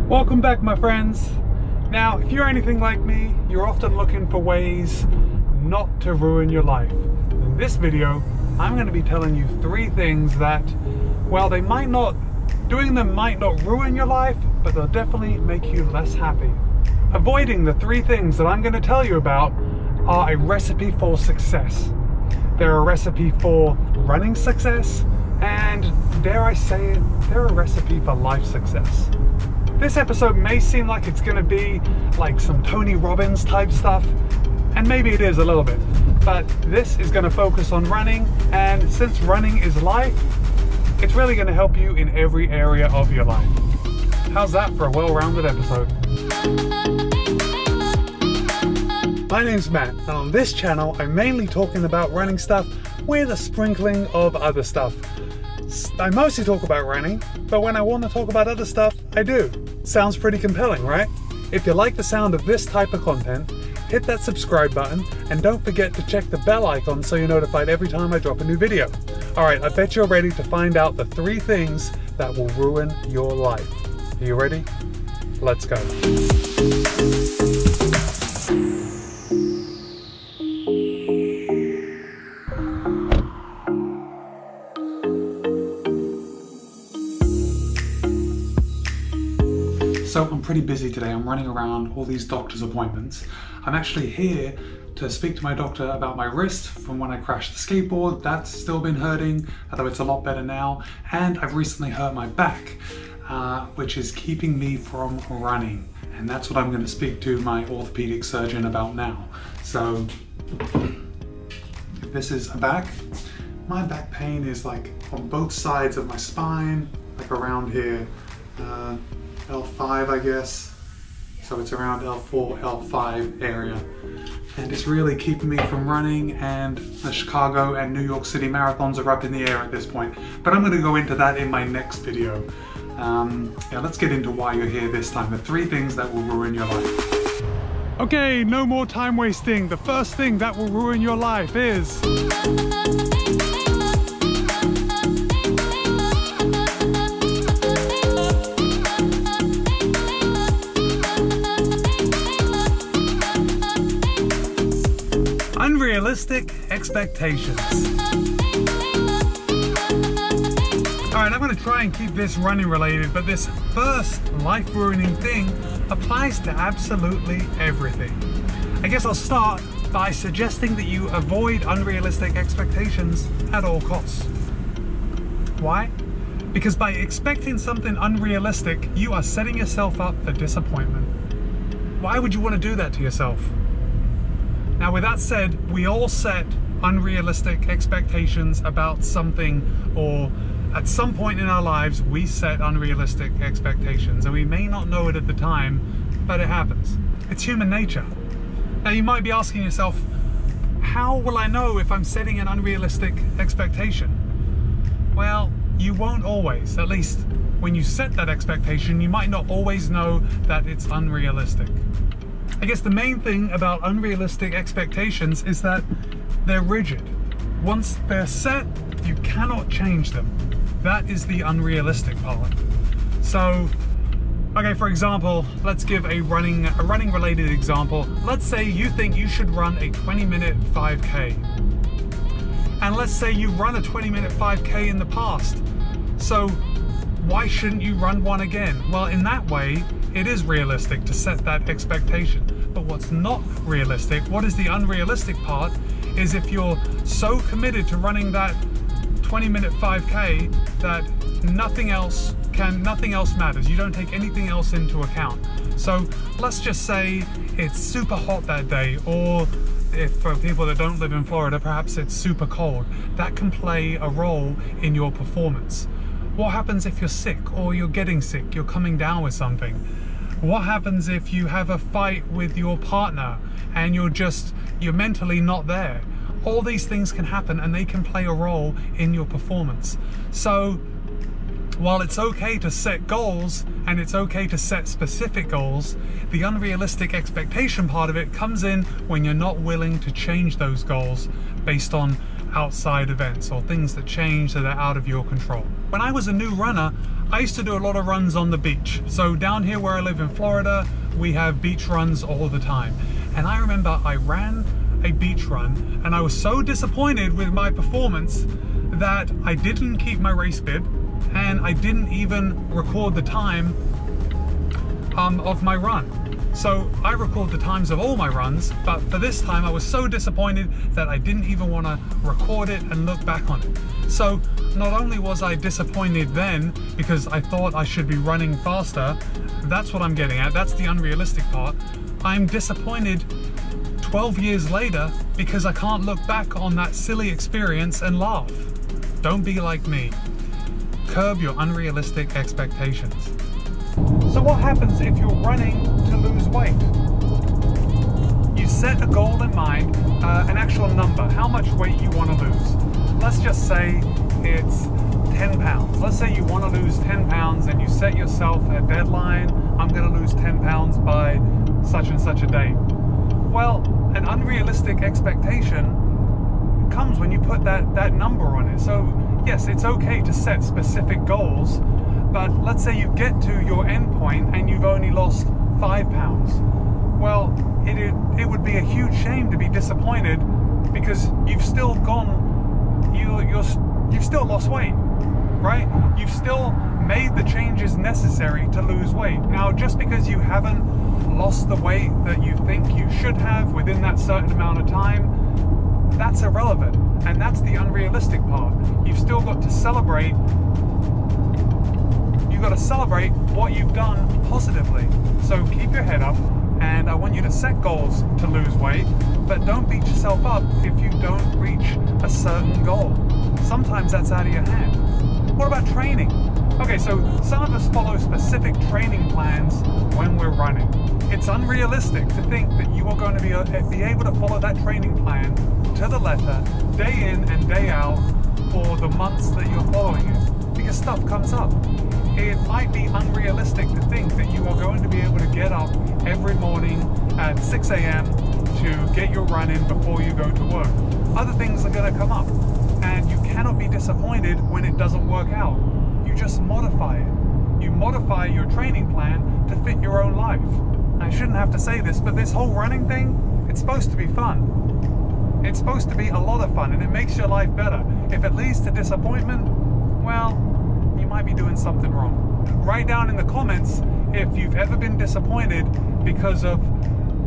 Welcome back, my friends. Now, if you're anything like me, you're often looking for ways not to ruin your life. In this video, I'm going to be telling you 3 things that, well, doing them might not ruin your life, but they'll definitely make you less happy. Avoiding the 3 things that I'm going to tell you about are a recipe for success. They're a recipe for running success, and dare I say it, they're a recipe for life success. This episode may seem like it's going to be like some Tony Robbins type stuff, and maybe it is a little bit, but this is going to focus on running, and since running is life, it's really going to help you in every area of your life. How's that for a well-rounded episode? My name's Matt, and on this channel I'm mainly talking about running stuff with a sprinkling of other stuff. I mostly talk about running, but when I want to talk about other stuff, I do. Sounds pretty compelling, right? If you like the sound of this type of content, hit that subscribe button and don't forget to check the bell icon so you're notified every time I drop a new video. Alright, I bet you're ready to find out the 3 things that will ruin your life. Are you ready? Let's go. So I'm pretty busy today. I'm running around all these doctor's appointments. I'm actually here to speak to my doctor about my wrist from when I crashed the skateboard. That's still been hurting, although it's a lot better now. And I've recently hurt my back, which is keeping me from running. And that's what I'm going to speak to my orthopedic surgeon about now. So this is a back. My back pain is like on both sides of my spine, like around here. L5, I guess. So it's around L4, L5 area. And it's really keeping me from running, and the Chicago and New York City marathons are up in the air at this point. But I'm going to go into that in my next video. Yeah, let's get into why you're here this time. The 3 things that will ruin your life. Okay, no more time wasting. The first thing that will ruin your life is... unrealistic expectations. Alright, I'm going to try and keep this running related, but this first life-ruining thing applies to absolutely everything. I guess I'll start by suggesting that you avoid unrealistic expectations at all costs. Why? Because by expecting something unrealistic, you are setting yourself up for disappointment. Why would you want to do that to yourself? Now, with that said, we all set unrealistic expectations about something, or at some point in our lives, we set unrealistic expectations, and we may not know it at the time, but it happens. It's human nature. Now, you might be asking yourself, how will I know if I'm setting an unrealistic expectation? Well, you won't always. At least when you set that expectation, you might not always know that it's unrealistic. I guess the main thing about unrealistic expectations is that they're rigid. Once they're set, you cannot change them. That is the unrealistic part. So, okay, for example, let's give a running related example. Let's say you think you should run a 20-minute 5K. And let's say you run a 20-minute 5K in the past. So why shouldn't you run one again? Well, in that way, it is realistic to set that expectation. But what's not realistic, what is the unrealistic part, is if you're so committed to running that 20-minute 5K that nothing else matters. You don't take anything else into account. So let's just say it's super hot that day, or if for people that don't live in Florida, perhaps it's super cold. That can play a role in your performance. What happens if you're sick, or you're getting sick, you're coming down with something? What happens if you have a fight with your partner and you're mentally not there? All these things can happen, and they can play a role in your performance. So while it's okay to set goals, and it's okay to set specific goals, the unrealistic expectation part of it comes in when you're not willing to change those goals based on outside events or things that change that are out of your control. When I was a new runner, I used to do a lot of runs on the beach. So down here where I live in Florida, we have beach runs all the time. And I remember I ran a beach run and I was so disappointed with my performance that I didn't keep my race bib and I didn't even record the time of my run. So I record the times of all my runs, but for this time I was so disappointed that I didn't even want to record it and look back on it. So not only was I disappointed then because I thought I should be running faster, that's what I'm getting at, that's the unrealistic part. I'm disappointed 12 years later because I can't look back on that silly experience and laugh. Don't be like me. Curb your unrealistic expectations. So what happens if you're running to lose weight? You set a goal in mind, an actual number, how much weight you want to lose. Let's just say it's 10 pounds. Let's say you want to lose 10 pounds and you set yourself a deadline. I'm going to lose 10 pounds by such and such a date. Well, an unrealistic expectation comes when you put that number on it. So yes, it's okay to set specific goals, but let's say you get to your end point and you've only lost 5 pounds. Well, it would be a huge shame to be disappointed because you've still you've still lost weight, right? You've still made the changes necessary to lose weight. Now, just because you haven't lost the weight that you think you should have within that certain amount of time, that's irrelevant. And that's the unrealistic part. You've still got to celebrate. You've got to celebrate what you've done positively. So keep your head up, and I want you to set goals to lose weight, but don't beat yourself up if you don't reach a certain goal. Sometimes that's out of your hand. What about training? Okay, so some of us follow specific training plans when we're running. It's unrealistic to think that you are going to be able to follow that training plan to the letter, day in and day out, for the months that you're following it, because stuff comes up. It might be unrealistic to think that you are going to be able to get up every morning at 6 a.m. to get your run in before you go to work. Other things are going to come up, and you cannot be disappointed when it doesn't work out. You just modify it. You modify your training plan to fit your own life. I shouldn't have to say this, but this whole running thing, it's supposed to be fun. It's supposed to be a lot of fun, and it makes your life better. If it leads to disappointment, well, you might be doing something wrong. Write down in the comments if you've ever been disappointed because of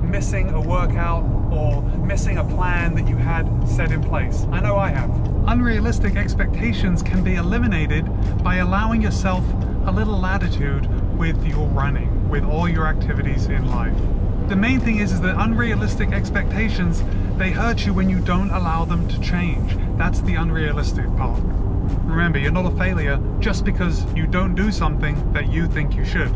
missing a workout or missing a plan that you had set in place. I know I have. Unrealistic expectations can be eliminated by allowing yourself a little latitude with your running, with all your activities in life. The main thing is that unrealistic expectations, they hurt you when you don't allow them to change. That's the unrealistic part. Remember, you're not a failure just because you don't do something that you think you should.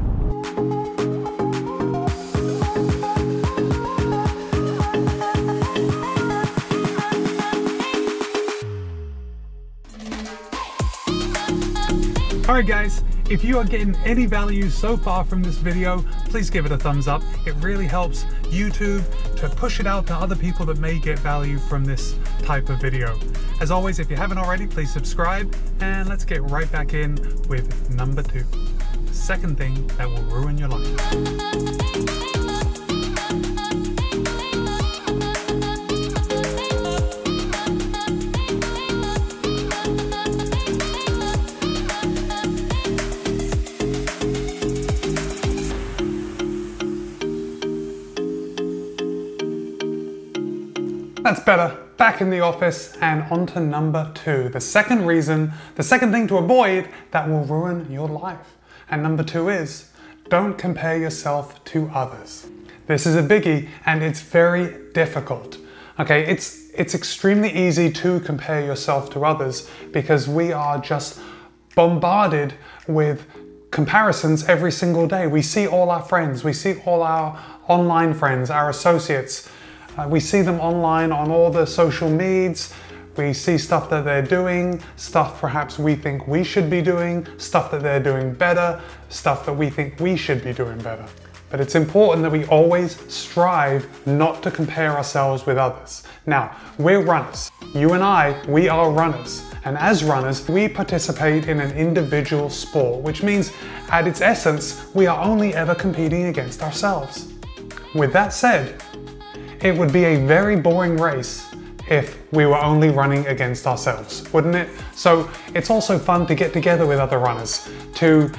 Alright guys, if you are getting any value so far from this video, please give it a thumbs up. It really helps YouTube to push it out to other people that may get value from this type of video. As always, if you haven't already, please subscribe, and let's get right back in with number 2. The second thing that will ruin your life. That's better. Back in the office and on to number 2. The second thing to avoid that will ruin your life. And number 2 is, don't compare yourself to others. This is a biggie and it's very difficult. Okay, it's extremely easy to compare yourself to others because we are just bombarded with comparisons every single day. We see all our friends, we see all our online friends, our associates. We see them online on all the social medias. We see stuff that they're doing, stuff perhaps we think we should be doing, stuff that they're doing better, stuff that we think we should be doing better. But it's important that we always strive not to compare ourselves with others. Now, we're runners. You and I, we are runners. And as runners, we participate in an individual sport, which means at its essence, we are only ever competing against ourselves. With that said, it would be a very boring race if we were only running against ourselves, wouldn't it? So it's also fun to get together with other runners, to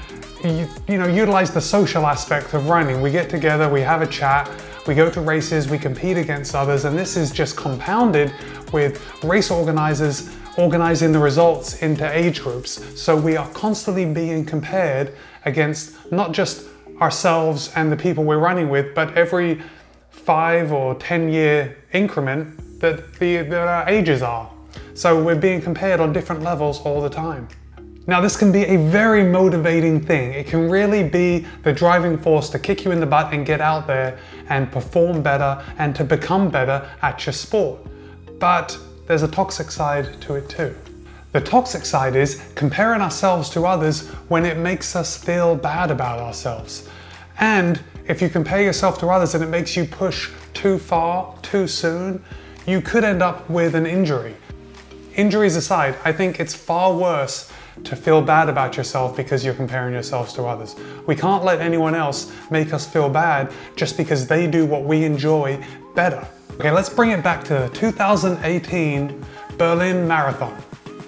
utilize the social aspect of running. We get together, we have a chat, we go to races, we compete against others, and this is just compounded with race organizers organizing the results into age groups. So we are constantly being compared against not just ourselves and the people we're running with, but every 5 or 10 year increment that our ages are. So we're being compared on different levels all the time. Now this can be a very motivating thing. It can really be the driving force to kick you in the butt and get out there and perform better and to become better at your sport. But there's a toxic side to it too. The toxic side is comparing ourselves to others when it makes us feel bad about ourselves. And if you compare yourself to others and it makes you push too far, too soon, you could end up with an injury. Injuries aside, I think it's far worse to feel bad about yourself because you're comparing yourselves to others. We can't let anyone else make us feel bad just because they do what we enjoy better. Okay, let's bring it back to the 2018 Berlin Marathon.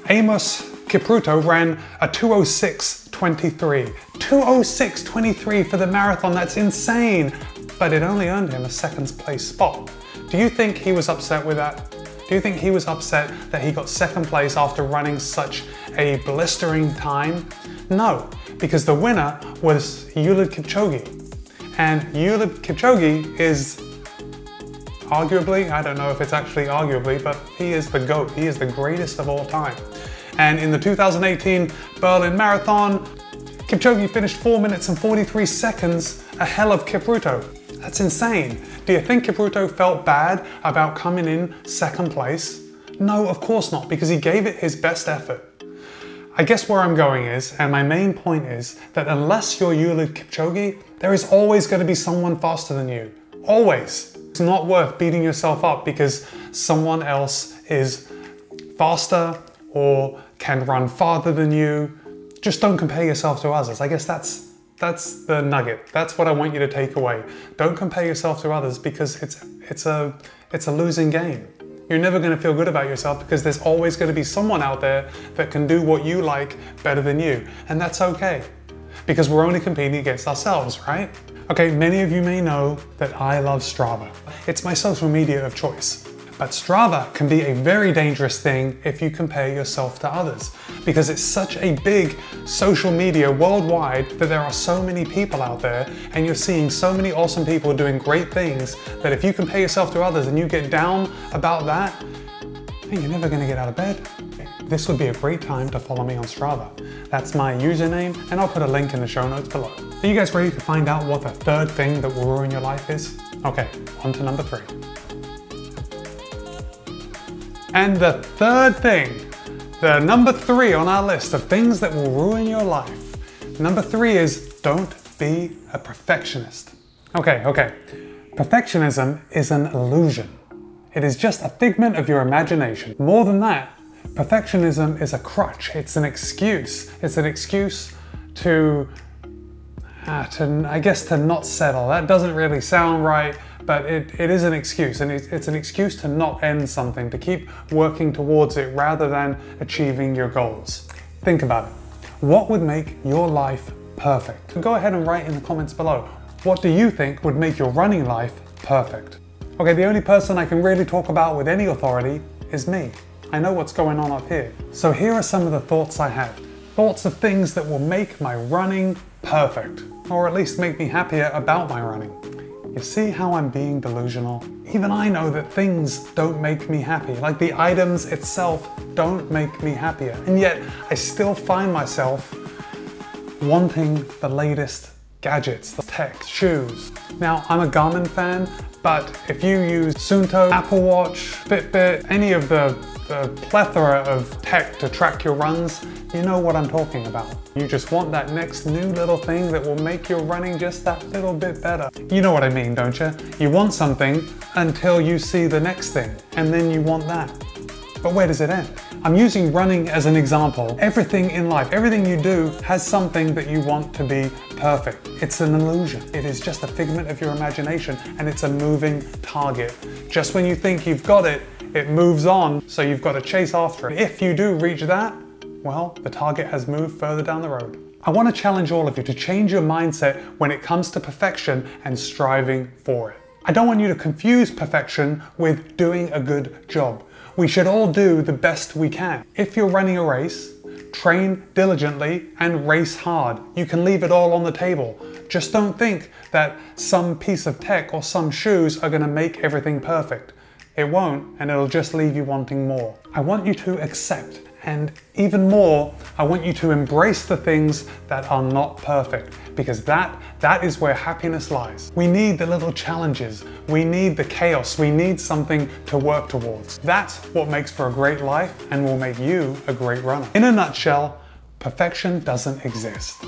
Amos Kipruto ran a 2:06:23. 2:06:23 for the marathon, that's insane! But it only earned him a second place spot. Do you think he was upset with that? Do you think he was upset that he got second place after running such a blistering time? No, because the winner was Eliud Kipchoge. And Eliud Kipchoge is arguably, I don't know if it's actually arguably, but he is the GOAT. He is the greatest of all time. And in the 2018 Berlin Marathon, Kipchoge finished 4 minutes and 43 seconds ahead of Kipruto. That's insane. Do you think Kipruto felt bad about coming in second place? No, of course not, because he gave it his best effort. I guess where I'm going is, and my main point is, that unless you're Eliud Kipchoge, there is always going to be someone faster than you. Always. It's not worth beating yourself up because someone else is faster or can run farther than you. Just don't compare yourself to others. I guess that's the nugget. That's what I want you to take away. Don't compare yourself to others because it's a losing game. You're never going to feel good about yourself because there's always going to be someone out there that can do what you like better than you. And that's okay, because we're only competing against ourselves, right? Okay, many of you may know that I love Strava. It's my social media of choice. But Strava can be a very dangerous thing if you compare yourself to others, because it's such a big social media worldwide that there are so many people out there and you're seeing so many awesome people doing great things that if you compare yourself to others and you get down about that, then you're never going to get out of bed. This would be a great time to follow me on Strava. That's my username, and I'll put a link in the show notes below. Are you guys ready to find out what the third thing that will ruin your life is? Okay, on to number 3. And the third thing, the number 3 on our list of things that will ruin your life. Number 3 is don't be a perfectionist. Okay. Perfectionism is an illusion. It is just a figment of your imagination. More than that, perfectionism is a crutch. It's an excuse. It's an excuse to I guess to not settle. That doesn't really sound right, but it is an excuse, and it's an excuse to not end something, to keep working towards it rather than achieving your goals. Think about it. What would make your life perfect? Go ahead and write in the comments below. What do you think would make your running life perfect? Okay, the only person I can really talk about with any authority is me. I know what's going on up here. So here are some of the thoughts I have. Thoughts of things that will make my running perfect, or at least make me happier about my running. You see how I'm being delusional? Even I know that things don't make me happy, like the items itself don't make me happier, and yet I still find myself wanting the latest gadgets, the tech, shoes. Now, I'm a Garmin fan, but if you use Suunto, Apple Watch, Fitbit, any of the the plethora of tech to track your runs, you know what I'm talking about. You just want that next new little thing that will make your running just that little bit better. You know what I mean, don't you? You want something until you see the next thing, and then you want that. But where does it end? I'm using running as an example. Everything in life, everything you do has something that you want to be perfect. It's an illusion. It is just a figment of your imagination, and it's a moving target. Just when you think you've got it, it moves on, so you've got to chase after it. If you do reach that, well, the target has moved further down the road. I want to challenge all of you to change your mindset when it comes to perfection and striving for it. I don't want you to confuse perfection with doing a good job. We should all do the best we can. If you're running a race, train diligently and race hard. You can leave it all on the table. Just don't think that some piece of tech or some shoes are going to make everything perfect. It won't, and it'll just leave you wanting more. I want you to accept, and even more, I want you to embrace the things that are not perfect, because that is where happiness lies. We need the little challenges. We need the chaos. We need something to work towards. That's what makes for a great life and will make you a great runner. In a nutshell, perfection doesn't exist.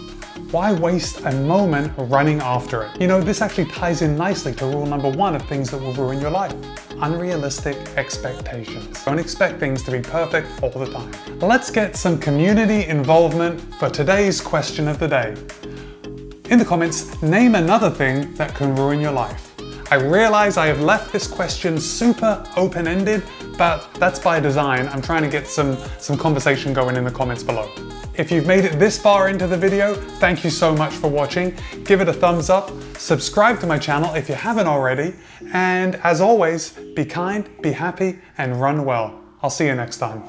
Why waste a moment running after it? You know, this actually ties in nicely to rule number 1 of things that will ruin your life. Unrealistic expectations. Don't expect things to be perfect all the time. Let's get some community involvement for today's question of the day. In the comments, name another thing that can ruin your life. I realize I have left this question super open-ended, but that's by design. I'm trying to get some conversation going in the comments below. If you've made it this far into the video, thank you so much for watching. Give it a thumbs up, subscribe to my channel if you haven't already, and as always, be kind, be happy, and run well. I'll see you next time.